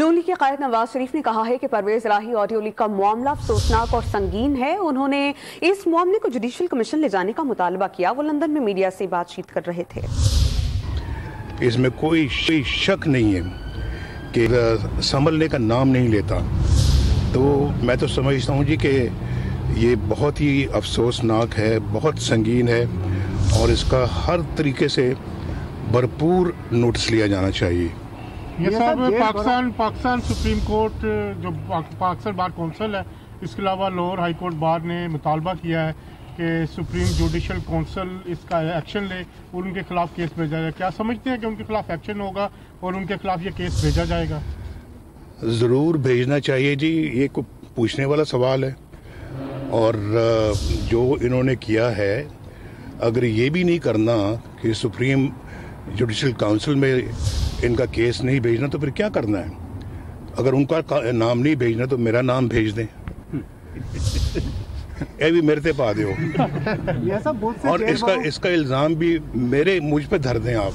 नून league के कायद नवाज शरीफ ने कहा है कि परवेज इलाही ऑडियो लीक का मामला अफसोसनाक और संगीन है। उन्होंने इस मामले को जुडिशल कमीशन ले जाने का मुतालबा किया। वो लंदन में मीडिया से बातचीत कर रहे थे। इसमें कोई शक नहीं है कि संभलने का नाम नहीं लेता। तो मैं तो समझता हूँ जी कि ये बहुत ही अफसोसनाक है, बहुत संगीन है और इसका हर तरीके से भरपूर नोटिस लिया जाना चाहिए। ये साहब पाकिस्तान सुप्रीम कोर्ट जो पाकिस्तान बार कौंसिल है, इसके अलावा लोअर हाई कोर्ट बार ने मुतालबा किया है कि सुप्रीम जुडिशल काउंसिल इसका एक्शन ले और उनके खिलाफ केस भेजा जाए। क्या समझते हैं कि उनके खिलाफ एक्शन होगा और उनके खिलाफ ये केस भेजा जाएगा? ज़रूर भेजना चाहिए जी, ये को पूछने वाला सवाल है। और जो इन्होंने किया है, अगर ये भी नहीं करना कि सुप्रीम जुडिशल काउंसिल में इनका केस नहीं भेजना तो फिर क्या करना है? अगर उनका नाम नहीं भेजना तो मेरा नाम भेज दें। ये भी मेरे से पा दो और इसका इल्ज़ाम भी मुझ पे धर दें आप।